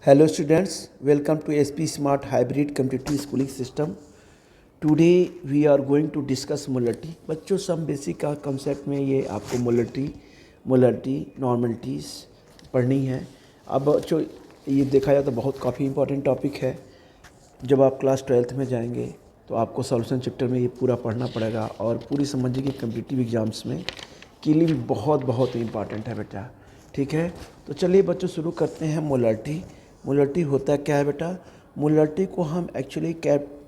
Hello students, welcome to SP Smart Hybrid Competitive Schooling System. Today we are going to discuss molarity. बच्चों some basic का concept में ये आपको molarity नॉर्मलिटीज़ पढ़नी है। अब बच्चों ये देखा जाए तो बहुत काफ़ी इंपॉर्टेंट टॉपिक है। जब आप क्लास 12th में जाएंगे तो आपको सॉल्यूशन चैप्टर में ये पूरा पढ़ना पड़ेगा और पूरी समझिए कि कम्पिटिटिव एग्ज़ाम्स में के लिए भी बहुत इंपॉर्टेंट है बेटा। ठीक है, तो चलिए बच्चों शुरू करते हैं। मोलरिटी होता क्या है बेटा? मोलरिटी को हम एक्चुअली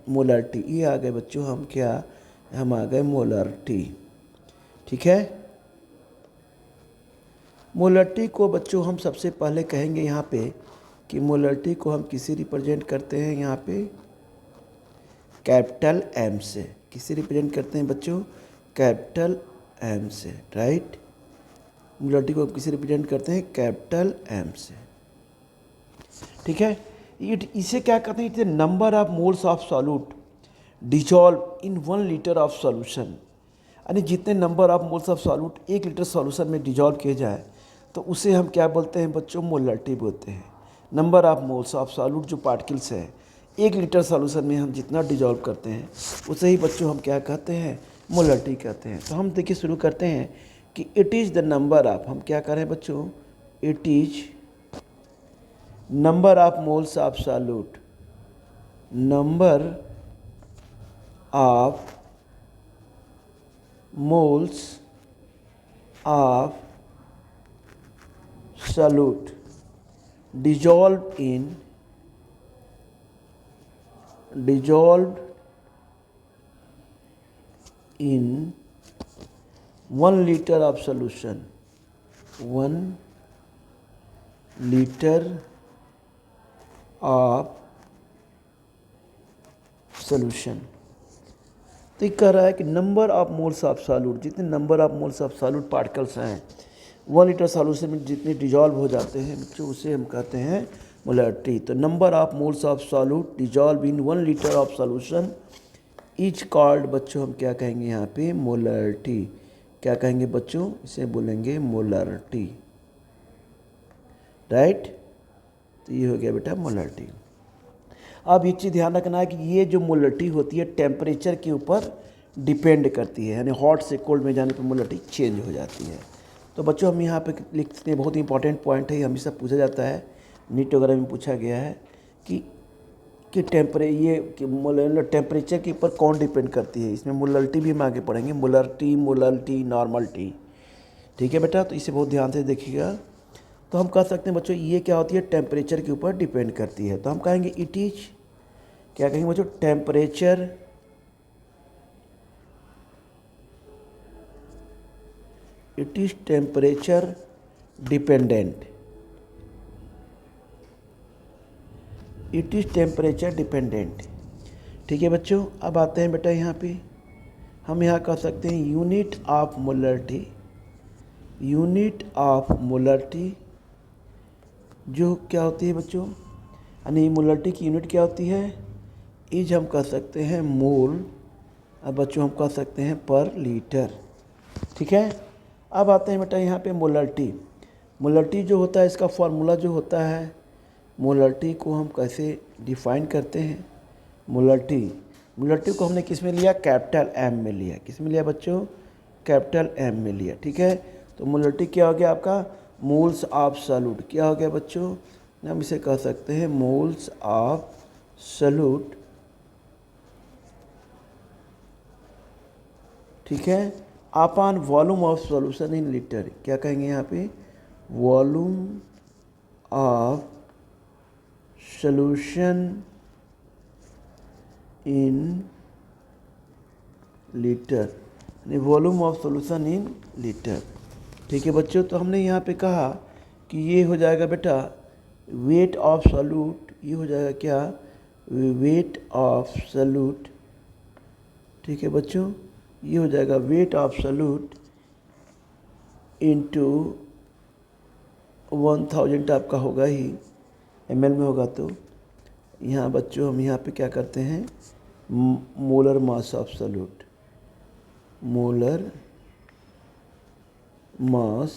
मोलरिटी ये आ गए बच्चों, हम आ गए मोलरिटी। ठीक है, मोलरिटी को बच्चों हम सबसे पहले कहेंगे यहाँ पे कि मोलरिटी को हम किसे रिप्रेजेंट करते हैं, यहाँ पे कैपिटल एम से। किसे रिप्रेजेंट करते हैं बच्चों? कैपिटल एम से, राइट। मोलरिटी को किसे रिप्रेजेंट करते हैं? कैपिटल एम से। ठीक है, इसे क्या कहते हैं? इसे number of moles of solute dissolve in 1 litre of solution. यानी जितने number of moles of solute 1 litre solution में डिजॉल्व किए जाए तो उसे हम क्या बोलते हैं बच्चों? मोलरिटी बोलते हैं। Number of moles of solute जो पार्टिकल्स है 1 लीटर सॉल्यूशन में हम जितना डिजॉल्व करते हैं उसे ही बच्चों हम क्या कहते हैं? मोलरिटी कहते हैं। तो हम देखिए शुरू करते हैं कि it is the number of, हम क्या करें बच्चों? It is number of moles of solute, number of moles of solute dissolved in 1 liter of solution, 1 liter of solution. तो ये कह रहा है कि number of moles of solute, जितने number of moles of solute particles हैं 1 litre solution में जितने डिजॉल्व हो जाते हैं बच्चों उसे हम कहते हैं मोलरिटी। तो number of moles of solute dissolve in 1 litre of solution is called, बच्चों हम क्या कहेंगे यहाँ पे? मोलरिटी। क्या कहेंगे बच्चों? इसे बोलेंगे मोलरिटी, राइट। तो ये हो गया बेटा मोलरिटी। अब एक चीज़ ध्यान रखना है कि ये जो मोलरिटी होती है टेम्परेचर के ऊपर डिपेंड करती है, यानी हॉट से कोल्ड में जाने पर मोलरिटी चेंज हो जाती है। तो बच्चों हम यहाँ पे लिखते हैं, बहुत इंपॉर्टेंट पॉइंट है, हमेशा पूछा जाता है, नीट वगैरह में पूछा गया है कि टेम्परेचर के ऊपर कौन डिपेंड करती है। इसमें मोलरिटी भी हम आगे पढ़ेंगे, मोलरिटी नॉर्मलिटी। ठीक है बेटा, तो इसे बहुत ध्यान से देखिएगा। तो हम कह सकते हैं बच्चों ये क्या होती है? टेम्परेचर के ऊपर डिपेंड करती है। तो हम कहेंगे इट इज, क्या कहेंगे बच्चों? Temperature it is temperature dependent, it is temperature dependent. ठीक है बच्चों, अब आते हैं बेटा यहाँ पे, हम यहाँ कह सकते हैं unit of molarity, unit of molarity जो क्या होती है बच्चों? यानी मोलरिटी की यूनिट क्या होती है? इज हम कह सकते हैं मोल, अब बच्चों हम कह सकते हैं पर लीटर। ठीक है, अब आते हैं बेटा यहाँ पे मोलरिटी। मोलरिटी जो होता है इसका फॉर्मूला जो होता है, मोलरिटी को हम कैसे डिफाइन करते हैं? मोलरिटी को हमने किस में लिया? कैपिटल एम में लिया। किस में लिया बच्चों? कैपिटल एम में लिया। ठीक है, तो मोलरिटी क्या हो गया आपका? Moles of solute. क्या हो गया बच्चों? हम इसे कह सकते हैं मोल्स ऑफ सॉल्यूट। ठीक है, upon volume of solution in litre. क्या कहेंगे यहाँ पे? Volume of solution in litre, volume of solution in litre. ठीक है बच्चों, तो हमने यहाँ पे कहा कि ये हो जाएगा बेटा वेट ऑफ सॉल्यूट, ये हो जाएगा क्या? Weight of solute. ठीक है बच्चों, ये हो जाएगा वेट ऑफ सॉल्यूट इनटू 1000 आपका होगा ही, ml में होगा। तो यहाँ बच्चों हम यहाँ पे क्या करते हैं? Molar mass of solute, molar mass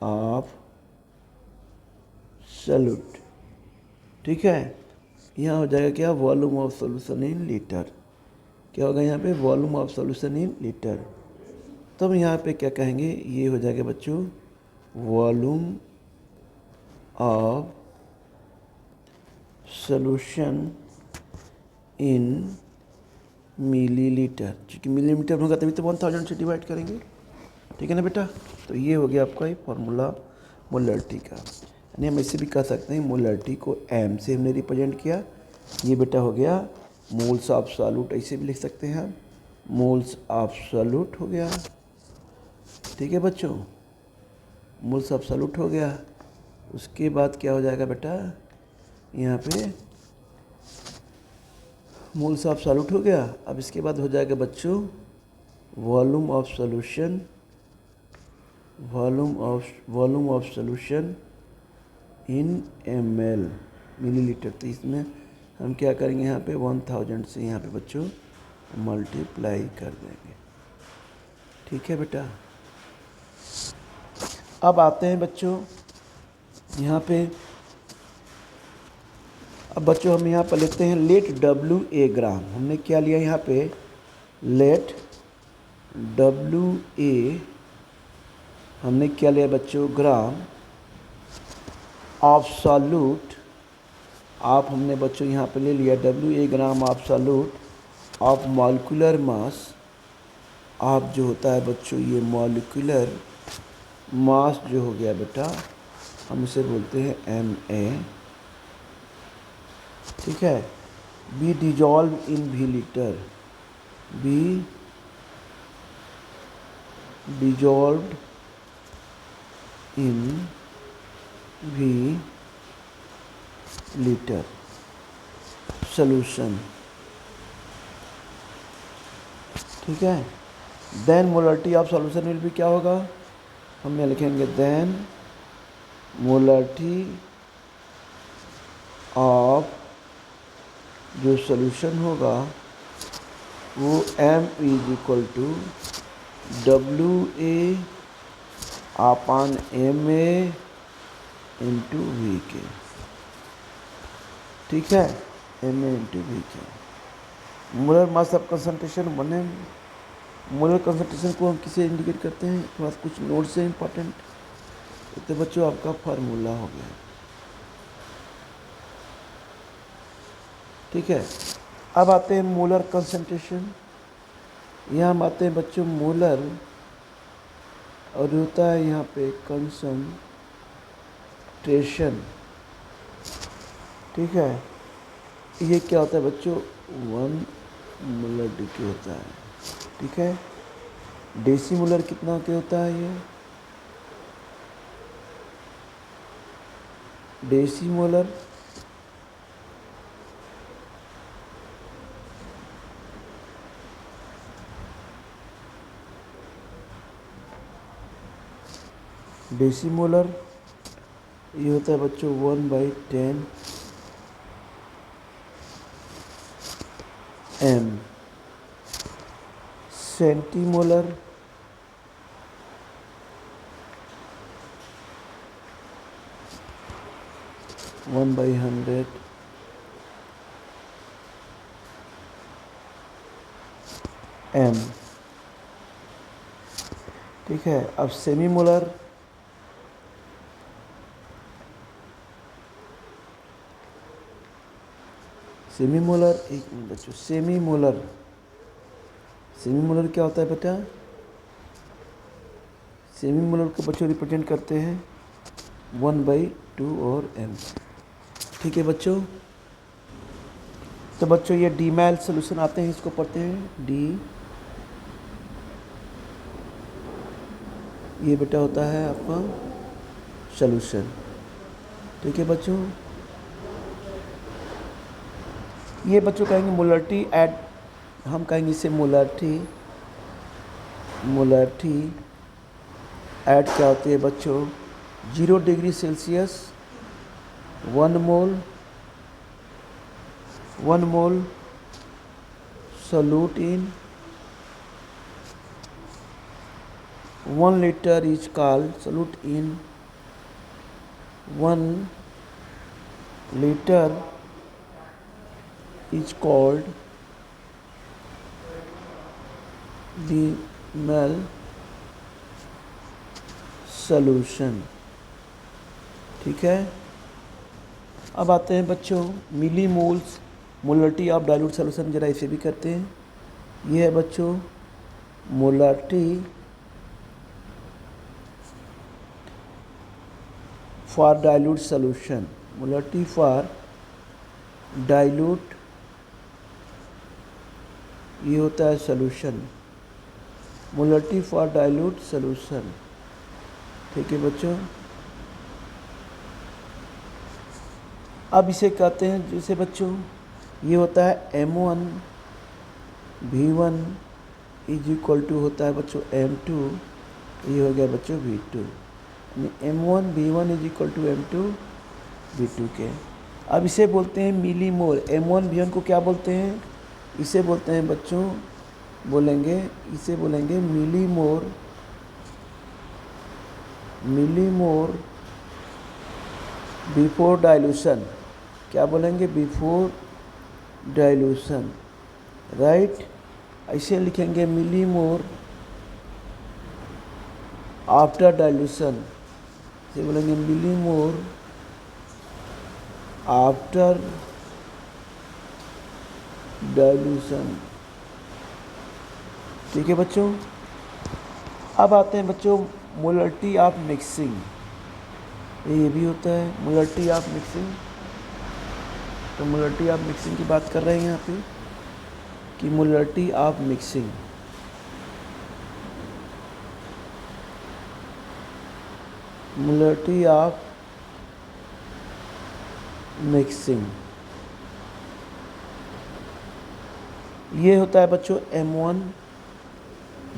of solute. ठीक है। यहाँ हो जाएगा क्या, volume of solution in litre. क्या होगा यहाँ पे, volume of solution in litre. तब यहाँ पे क्या कहेंगे, ये हो जाएगा बच्चों volume of solution in millilitre. क्योंकि मिलीमीटर होगा तभी तो 1000 से डिवाइड करेंगे, ठीक है ना बेटा। तो ये हो गया आपका ये फॉर्मूला मोलरिटी का। यानी हम ऐसे भी कह सकते हैं मोलरिटी को एम से हमने रिप्रेजेंट किया। ये बेटा हो गया मोल्स ऑफ सॉल्यूट, ऐसे भी लिख सकते हैं हम, मोल्स ऑफ सॉल्यूट हो गया, ठीक है बच्चों, मोल्स ऑफ सॉल्यूट हो गया। उसके बाद क्या हो जाएगा बेटा, यहाँ पे मोल्स ऑफ सॉल्यूट हो गया। अब इसके बाद हो जाएगा बच्चों volume of solution, volume of solution in ml millilitre. तो इसमें हम क्या करेंगे, यहाँ पे 1000 से यहाँ पे बच्चों मल्टीप्लाई कर देंगे, ठीक है बेटा। अब आते हैं बच्चों यहाँ पे, अब बच्चों हम यहाँ पर लिखते हैं लेट WA ग्राम। हमने क्या लिया यहाँ पे, लेट WA हमने क्या लिया बच्चों, ग्राम ऑफ सॉल्यूट। आप हमने बच्चों यहाँ पे ले लिया WA gram of solute of molecular mass. आप जो होता है बच्चों ये मॉलिक्यूलर मास जो हो गया बेटा, हम इसे बोलते हैं MA, ठीक है। Be dissolve in V litre, be dissolve in V litre solution, ठीक है। Then molarity of solution will भी क्या होगा, हम यहाँ लिखेंगे देन मोलरिटी ऑफ जो सॉल्यूशन होगा वो M is equal to WA upon MA into V के, ठीक है, MA इंटू V के। मोलर मास ऑफ कंसंट्रेशन बने, मोलर कंसंट्रेशन को हम किसे इंडिकेट करते हैं, थोड़ा कुछ नोट से इम्पोर्टेंट। तो बच्चों आपका फार्मूला हो गया, ठीक है। अब आते हैं मोलर कंसंट्रेशन। यहाँ हम आते हैं बच्चों मोलर, और होता है यहाँ पे कंसंट्रेशन, ठीक है। ये क्या होता है बच्चों, 1 मोलर डी होता है, ठीक है। डेसीमोलर कितना के होता है ये, डेसीमोलर डेसीमोलर ये होता है बच्चों 1/10 m। Centimolar one by 100 m, ठीक है। अब सेमीमोलर सेमीमोलर, एक मिनट बच्चों, सेमीमोलर सेमीमोलर क्या होता है बेटा, सेमीमोलर को बच्चों रिप्रेजेंट करते हैं 1/2 और m, ठीक है बच्चों। तो बच्चों ये डीमैल सोल्यूशन आते हैं, इसको पढ़ते हैं डी, ये बेटा होता है आपका सोल्यूशन, ठीक है बच्चों। ये बच्चों कहेंगे मोलरिटी एट, हम कहेंगे इसे मोलरिटी एट क्या होती है बच्चों, 0 degree Celsius 1 mole solute in 1 liter is called solute in 1 later is called Bemal solution। ठीक है, अब आते हैं बच्चों millimoles molarity of dilute solution, जरा इसे भी करते हैं। ये है बच्चों molarity for dilute solution, molarity for dilute, ये होता है solution, molarity for dilute solution. ठीक है बच्चों, अब इसे कहते हैं जैसे बच्चों ये होता है M1 V1 is equal to होता है बच्चों M2, ये हो गया बच्चों V2, यानी M1 V1 is equal to M2 V2 के। अब इसे बोलते हैं मिली मोल। M1 V1 को क्या बोलते हैं? इसे बोलते हैं बच्चों, इसे बोलेंगे मिली मोर बिफोर डाइल्यूशन। क्या बोलेंगे? Before dilution, right. ऐसे लिखेंगे मिली मोर आफ्टर डाइल्यूशन, इसे बोलेंगे मिली मोर आफ्टर डाइल्यूशन। ठीक है बच्चों, अब आते हैं बच्चों मोलरिटी ऑफ मिक्सिंग। ये भी होता है मोलरिटी ऑफ मिक्सिंग। तो मोलरिटी ऑफ मिक्सिंग की बात कर रहे हैं यहाँ पे कि molarity of mixing, molarity of mixing ये होता है बच्चों M1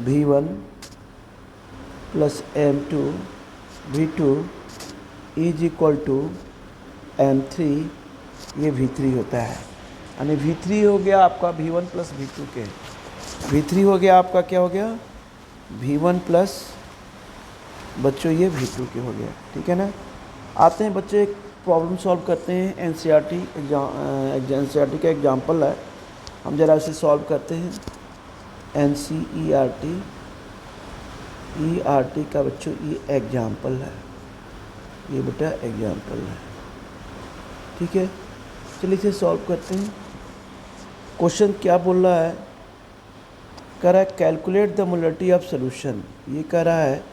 V1 plus M2 V2 is equal to M3, ये V3 होता है। यानी V3 हो गया आपका V1 प्लस V2 के, V3 हो गया आपका क्या हो गया? V1 प्लस बच्चों ये V2 के हो गया। ठीक है ना। आते हैं बच्चे एक प्रॉब्लम सॉल्व करते हैं। NCERT का एग्जाम्पल है, हम जरा इसे सॉल्व करते हैं। NCERT का बच्चों ये एग्जाम्पल है, ये बेटा एग्जाम्पल है। ठीक है, चलिए इसे सॉल्व करते हैं। क्वेश्चन क्या बोल रहा है? कह रहा है calculate the molarity of solution. ये कह रहा है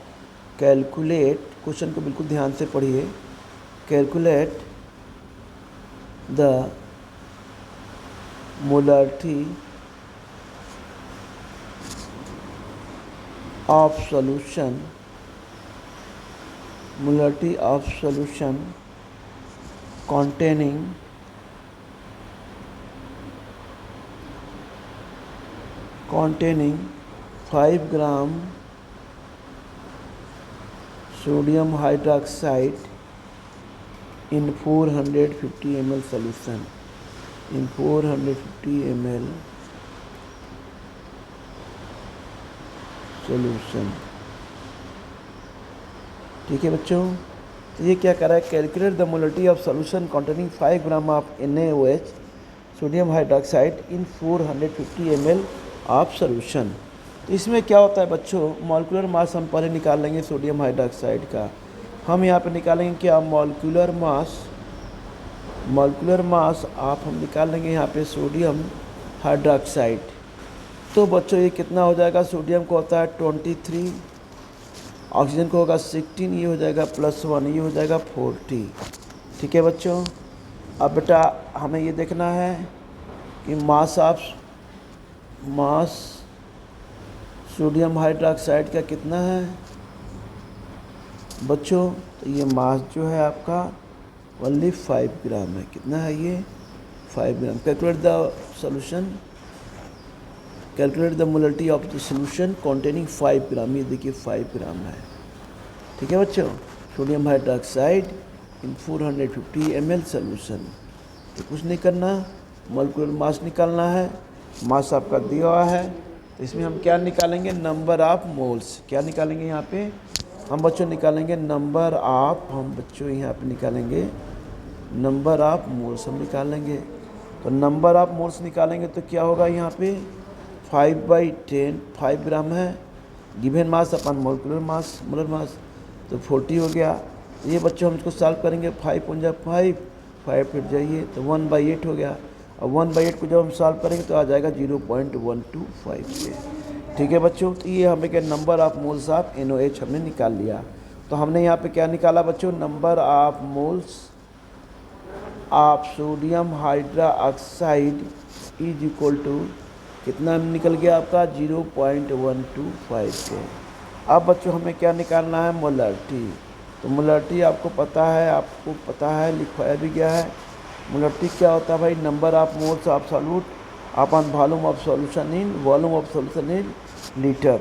कैलकुलेट, क्वेश्चन को बिल्कुल ध्यान से पढ़िए। Calculate the molarity of solution, molarity of solution containing 5 gram sodium hydroxide in 450 ml solution, in 450 ml solution। ठीक है बच्चों, तो ये क्या कर रहा है? Calculate the molarity of solution containing 5 gram of NaOH sodium hydroxide in 450 ml of solution. तो इसमें क्या होता है बच्चों? मॉलिक्यूलर मास हम पहले निकाल लेंगे सोडियम हाइड्रोक्साइड का। हम यहाँ पे निकालेंगे क्या? मॉलिक्यूलर मास आप हम निकाल लेंगे यहाँ पे सोडियम हाइड्रोक्साइड। तो बच्चों ये कितना हो जाएगा? सोडियम को होता है 23, ऑक्सीजन को होगा 16, ये हो जाएगा +1, ये हो जाएगा 40। ठीक है बच्चों, अब बेटा हमें ये देखना है कि मास सोडियम हाइड्रोक्साइड का कितना है बच्चों? तो ये मास जो है आपका ओनली 5 ग्राम है। कितना है ये? 5 gram. Calculate the solution, calculate the molarity of the solution containing 5 gram. ये देखिए 5 ग्राम है। ठीक है बच्चों, sodium hydroxide in 450 ml solution. तो कुछ नहीं करना, मॉलिक्यूलर मास निकालना है। मास आपका दिया हुआ है, तो इसमें हम क्या निकालेंगे? Number of moles. क्या निकालेंगे यहाँ पे? हम बच्चों निकालेंगे नंबर ऑफ, हम बच्चों यहाँ पे निकालेंगे नंबर ऑफ मोल्स हम निकालेंगे। तो नंबर ऑफ मोल्स निकालेंगे तो क्या होगा यहाँ पे 5/10 5 ग्राम है, गिवन मास अपन मोलर मास तो 40 हो गया। ये बच्चों हम इसको सॉल्व करेंगे, 5 × 5 5 फिर जाइए तो 1/8 हो गया। और 1/8 को जब हम सॉल्व करेंगे तो आ जाएगा 0.125 से। ठीक है बच्चों, तो ये हमें क्या number of moles of NaOH हमने निकाल लिया। तो हमने यहाँ पे क्या निकाला बच्चों, number of moles of sodium hydroxide is equal to कितना निकल गया आपका 0.125 से। अब बच्चों हमें क्या निकालना है, मोलरिटी। तो मोलरिटी आपको पता है लिखवाया भी गया है। मोलरिटी क्या होता है भाई, number of moles of solute upon volume of solution in litre.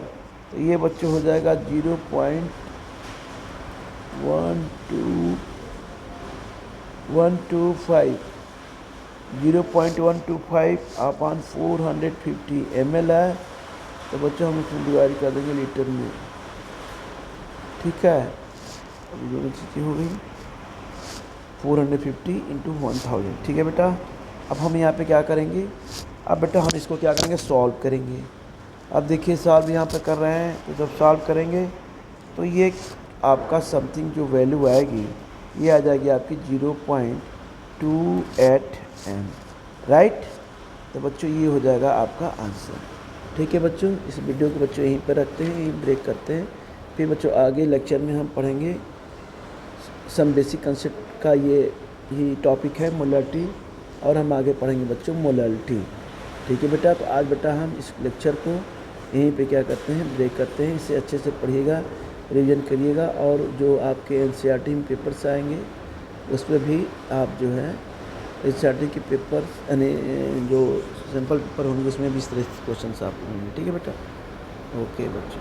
तो ये बच्चों हो जाएगा 0.125 अपन 450 ml है। तो बच्चों हम इसमें डिवाइड कर देंगे लीटर में। ठीक है, अभी दोनों चीज़ें हो गई 450 × 1000। ठीक है बेटा, अब हम यहाँ पे क्या करेंगे, अब बेटा हम इसको क्या करेंगे, सॉल्व करेंगे। अब देखिए सॉल्व यहाँ पे कर रहे हैं, तो जब सॉल्व करेंगे तो ये आपका समथिंग जो वैल्यू आएगी ये आ जाएगी आपकी 0.28 m, राइट। तो बच्चों ये हो जाएगा आपका आंसर। ठीक है बच्चों, इस वीडियो को बच्चों यहीं पर रखते हैं, यहीं ब्रेक करते हैं। फिर बच्चों आगे लेक्चर में हम पढ़ेंगे सम बेसिक कंसेप्ट का, ये ही टॉपिक है मोलरिटी, और हम आगे पढ़ेंगे बच्चों मोलरिटी। ठीक है बेटा, तो आज बेटा हम इस लेक्चर को यहीं पे क्या करते हैं, ब्रेक करते हैं। इसे अच्छे से पढ़िएगा, रिवीजन करिएगा, और जो आपके NCERT में पेपर्स आएंगे उस पर भी आप जो है NCERT के पेपर यानी जो सैम्पल पेपर होंगे उसमें भी इस तरह के क्वेश्चन आप होंगे। ठीक है बेटा, ओके बच्चों।